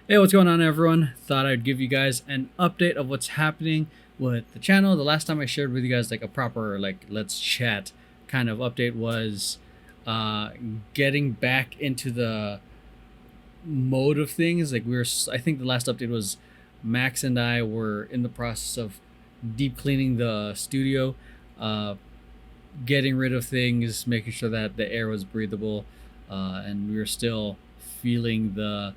Hey, what's going on, everyone? Thought I'd give you guys an update of what's happening with the channel. The last time I shared with you guys like a proper let's chat kind of update was uh getting back into the mode of things. I think the last update was Max and I were in the process of deep cleaning the studio, uh getting rid of things, making sure that the air was breathable, and we were still feeling the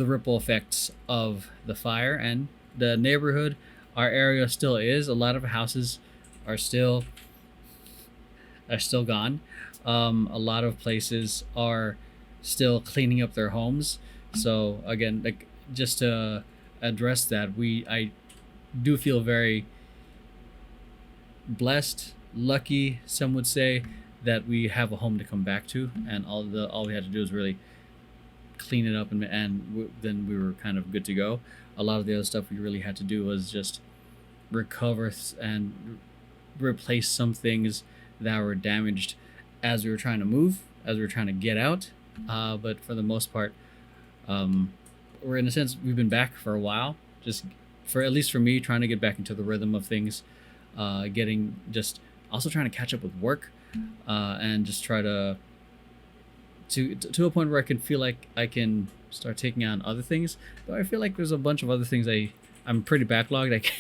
ripple effects of the fire. And the neighborhood, our area still is, a lot of houses are still gone. A lot of places are still cleaning up their homes. So again, like, just to address that, I do feel very blessed, lucky, some would say, that we have a home to come back to, and all we had to do is really clean it up, and then we were kind of good to go. A lot of the other stuff we really had to do was just recover and replace some things that were damaged as we were trying to move, as we were trying to get out. But for the most part, um, we're, in a sense, we've been back for a while. Just for, at least for me, trying to get back into the rhythm of things, getting just also trying to catch up with work, and just try to a point where I can feel like I can start taking on other things. Though I feel like there's a bunch of other things I'm pretty backlogged.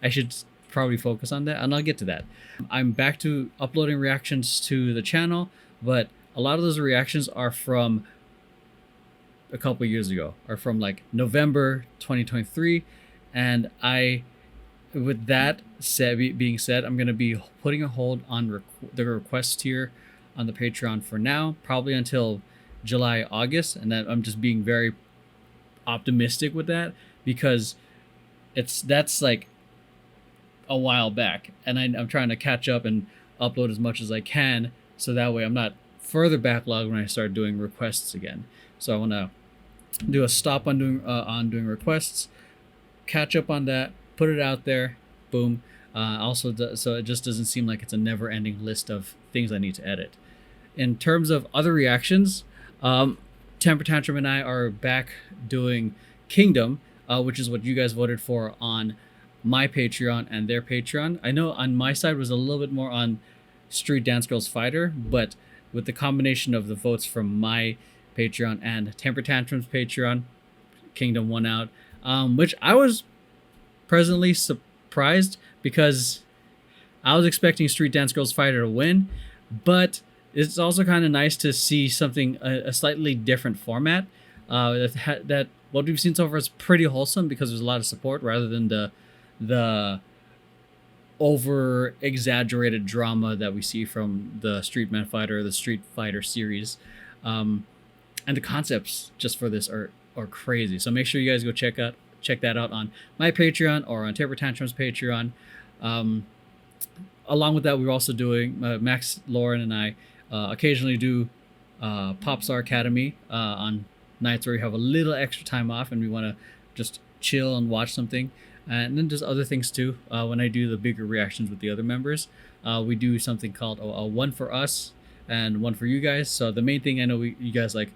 I should probably focus on that, and I'll get to that. I'm back to uploading reactions to the channel, but a lot of those reactions are from a couple years ago, are from like November 2023, and with that being said, I'm gonna be putting a hold on the request tier on the Patreon for now, probably until July, August, and that I'm just being very optimistic with that, because that's like a while back, and I'm trying to catch up and upload as much as I can, so that way I'm not further backlogged when I start doing requests again. So I want to do a stop on doing requests, catch up on that, put it out there, boom. So it just doesn't seem like it's a never-ending list of things I need to edit. In terms of other reactions, Temper Tantrum and I are back doing Kingdom, which is what you guys voted for on my Patreon and their Patreon. I know on my side was a little bit more on Street Dance Girls Fighter, but with the combination of the votes from my Patreon and Temper Tantrum's Patreon, Kingdom won out, which I was presently surprised, because I was expecting Street Dance Girls Fighter to win, but it's also kind of nice to see something, a slightly different format, that what we've seen so far is pretty wholesome, because there's a lot of support rather than the over exaggerated drama that we see from the Street Fighter series. And the concepts just for this are crazy. So make sure you guys go check that out on my Patreon or on Temper Tantrum's Patreon. Along with that, we're also doing, Max, Lauren, and I occasionally do Popstar Academy on nights where we have a little extra time off and we want to just chill and watch something. And then there's other things too. When I do the bigger reactions with the other members, we do something called a one for us and one for you guys. So the main thing I know you guys like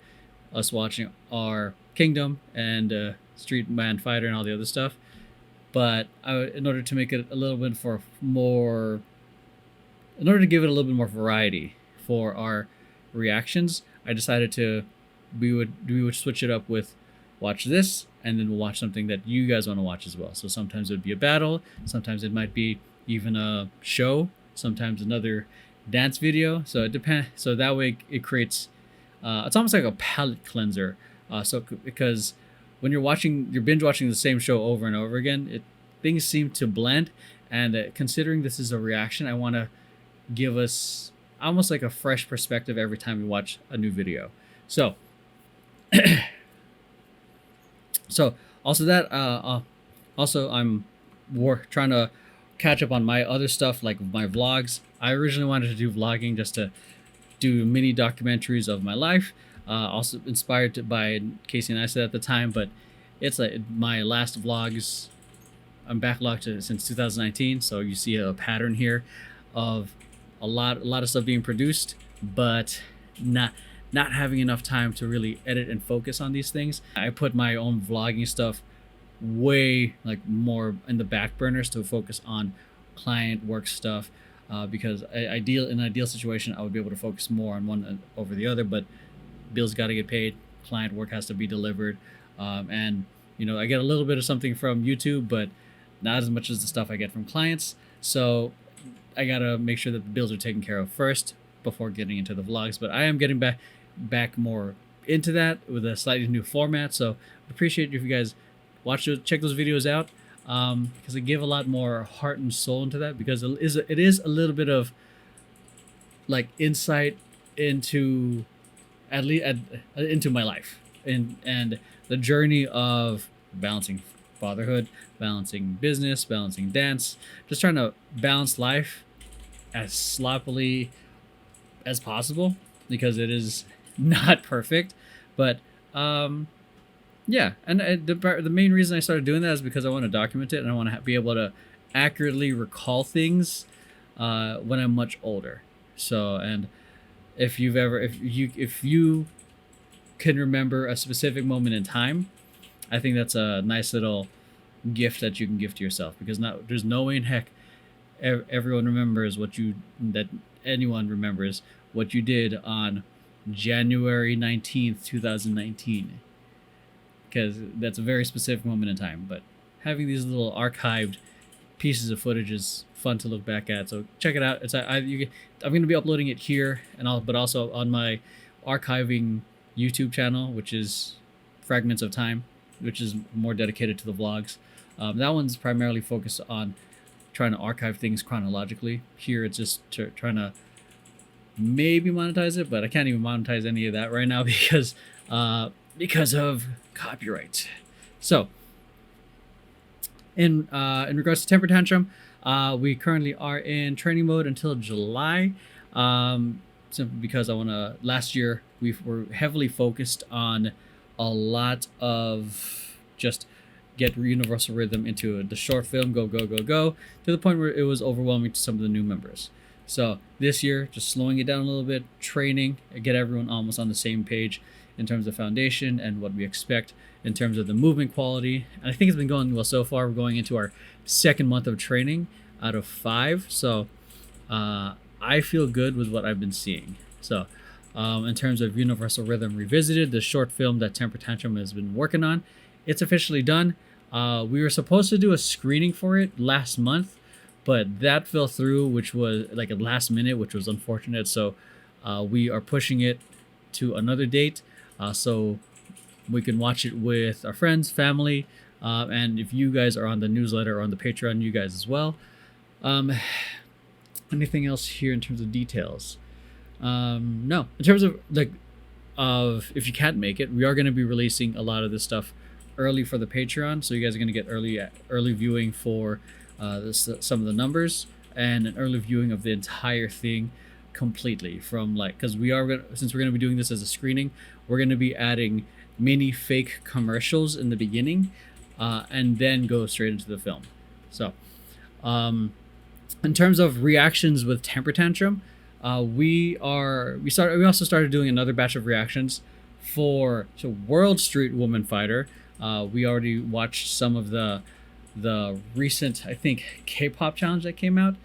us watching are Kingdom and Street Man Fighter and all the other stuff. But in order to make it a little bit in order to give it a little bit more variety for our reactions, I decided we would switch it up with watch this, and then we'll watch something that you guys want to watch as well. So sometimes it would be a battle, sometimes it might be even a show, sometimes another dance video. So it depends. So that way it creates, it's almost like a palate cleanser. Because when you're binge watching the same show over and over again, things seem to blend. And considering this is a reaction, I want to give us almost like a fresh perspective every time we watch a new video. So so also that also I'm trying to catch up on my other stuff, like my vlogs. I originally wanted to do vlogging just to do mini documentaries of my life, also inspired by Casey and I said at the time, but it's like my last vlogs. I'm backlogged since 2019, so you see a pattern here of a lot of stuff being produced, but not having enough time to really edit and focus on these things. I put my own vlogging stuff way like more in the back burners to focus on client work stuff, because in an ideal situation I would be able to focus more on one over the other, but bills got to get paid, client work has to be delivered, and I get a little bit of something from YouTube, but not as much as the stuff I get from clients. So I gotta make sure that the bills are taken care of first before getting into the vlogs. But I am getting back more into that with a slightly new format. So I appreciate if you guys check those videos out, because I give a lot more heart and soul into that, because it is a little bit of like insight into at least into my life and the journey of balancing fatherhood, balancing business, balancing dance, just trying to balance life as sloppily as possible, because it is not perfect. But yeah, and the main reason I started doing that is because I want to document it, and I want to be able to accurately recall things when I'm much older. So, and if you can remember a specific moment in time, I think that's a nice little gift that you can give to yourself, because there's no way in heck everyone remembers that anyone remembers what you did on January 19th, 2019, because that's a very specific moment in time. But having these little archived pieces of footage is fun to look back at. So check it out. I'm going to be uploading it here, but also on my archiving YouTube channel, which is Fragments of Time, which is more dedicated to the vlogs. That one's primarily focused on trying to archive things chronologically. Here it's just trying to maybe monetize it, but I can't even monetize any of that right now because of copyright. So in regards to temper tantrum, we currently are in training mode until July, simply because last year we were heavily focused on a lot of just get universal rhythm into the short film, go to the point where it was overwhelming to some of the new members. So this year, just slowing it down a little bit, training, get everyone almost on the same page in terms of foundation and what we expect in terms of the movement quality. And I think it's been going well so far. We're going into our second month of training out of 5. So I feel good with what I've been seeing. So in terms of Universal Rhythm Revisited, the short film that Temper Tantrum has been working on, it's officially done. We were supposed to do a screening for it last month, but that fell through, which was like a last minute, which was unfortunate. So we are pushing it to another date, so we can watch it with our friends, family, and if you guys are on the newsletter or on the Patreon, you guys as well. Anything else here in terms of details? No, in terms of if you can't make it, we are going to be releasing a lot of this stuff early for the Patreon, so you guys are going to get early viewing for some of the numbers, and an early viewing of the entire thing completely from because since we're going to be doing this as a screening, we're going to be adding mini fake commercials in the beginning, and then go straight into the film. So in terms of reactions with Temper Tantrum, we also started doing another batch of reactions for World Street Woman Fighter. We already watched some of the recent, I think, K-pop challenge that came out,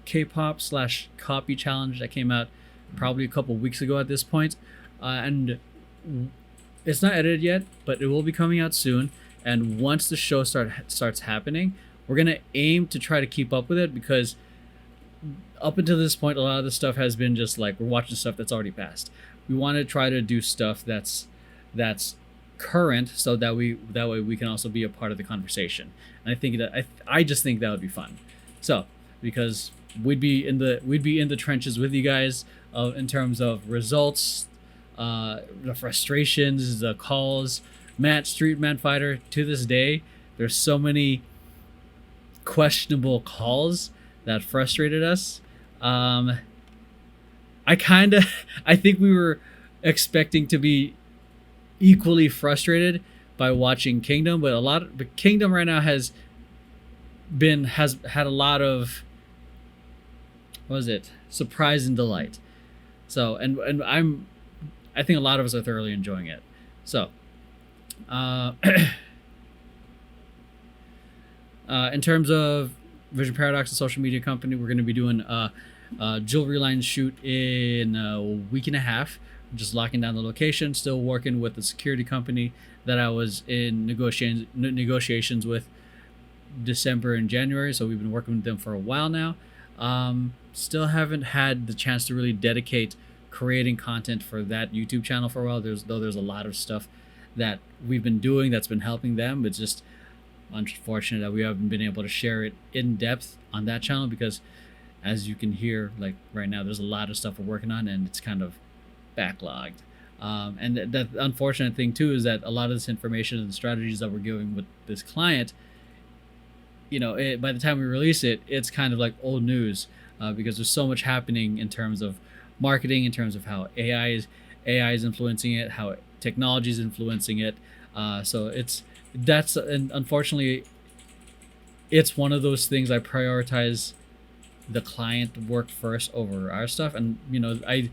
K-pop/copy challenge that came out probably a couple weeks ago at this point, and it's not edited yet, but it will be coming out soon. And once the show starts happening, we're gonna aim to try to keep up with it, because up until this point, a lot of the stuff has been just we're watching stuff that's already passed. We want to try to do stuff that's current, so that way we can also be a part of the conversation. And I think that I just think that would be fun. So because we'd be in the trenches with you guys in terms of results, the frustrations, the calls. Street Man Fighter, to this day, there's so many questionable calls that frustrated us. I think we were expecting to be equally frustrated by watching Kingdom, but Kingdom right now has had a lot of, surprise and delight. So and I think a lot of us are thoroughly enjoying it. So, uh, in terms of Vision Paradox, a social media company, we're going to be doing a jewelry line shoot in a week and a half. We're just locking down the location, still working with the security company that I was in negotiations with December and January. So we've been working with them for a while now. Still haven't had the chance to really dedicate creating content for that YouTube channel for a while. There's a lot of stuff that we've been doing that's been helping them. It's just unfortunate that we haven't been able to share it in depth on that channel because, as you can hear, like right now, there's a lot of stuff we're working on and it's kind of backlogged. And the unfortunate thing too is that a lot of this information and the strategies that we're giving with this client, by the time we release it, it's kind of like old news because there's so much happening in terms of marketing, in terms of how AI is influencing it, how technology is influencing it. So and unfortunately, it's one of those things I prioritize the client work first over our stuff. And I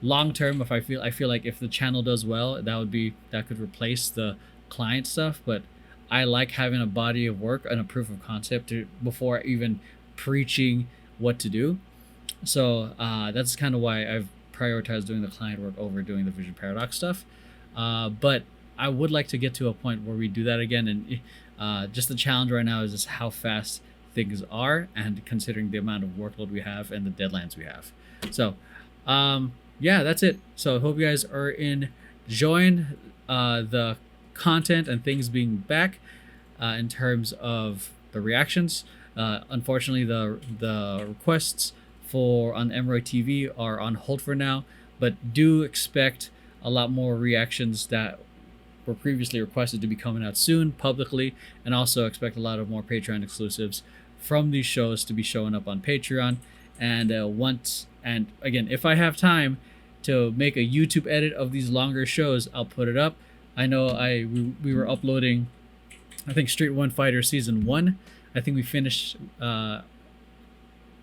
long term, if I feel like if the channel does well, that could replace the client stuff. But I like having a body of work and a proof of concept before even preaching what to do. So that's kind of why I've prioritized doing the client work over doing the Vision Paradox stuff. But I would like to get to a point where we do that again. And just the challenge right now is just how fast things are and considering the amount of workload we have and the deadlines we have. So yeah, that's it. So I hope you guys are enjoying the content and things being back in terms of the reactions. Unfortunately, the requests on Emeroy TV are on hold for now, but do expect a lot more reactions that were previously requested to be coming out soon publicly, and also expect a lot of more Patreon exclusives from these shows to be showing up on Patreon. And again, if I have time to make a YouTube edit of these longer shows, I'll put it up. I know we were uploading, I think, Street 1 Fighter Season 1. I think we finished, the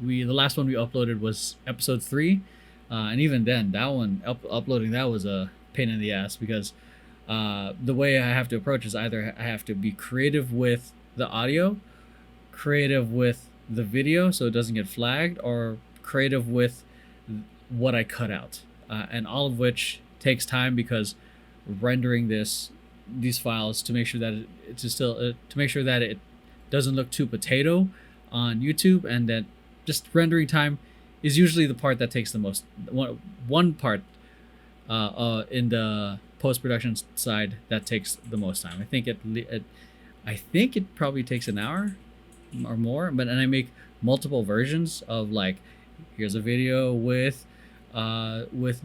last one we uploaded was Episode 3. And even then, that one, uploading that was a pain in the ass because the way I have to approach is either I have to be creative with the audio, creative with the video so it doesn't get flagged, or creative with what I cut out. And all of which takes time because rendering these files to make sure that it doesn't look too potato on YouTube, and that just rendering time is usually the part that takes the most. One part in the post-production side that takes the most time. I think it probably takes an hour or more. And I make multiple versions of, like, here's a video with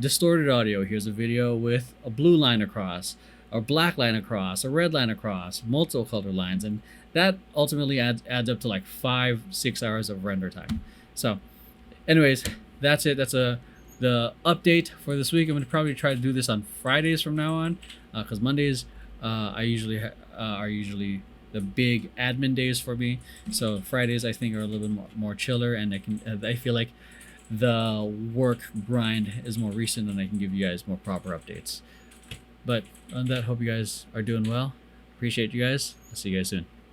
distorted audio. Here's a video with a blue line across, a black line across, a red line across, multiple color lines, and that ultimately adds up to like 5-6 hours of render time. So, anyways, that's it. That's the update for this week. I'm gonna probably try to do this on Fridays from now on, because Mondays are usually the big admin days for me. So Fridays I think are a little bit more chiller, and I feel like the work grind is more recent, and I can give you guys more proper updates. But on that, hope you guys are doing well. Appreciate you guys. I'll see you guys soon.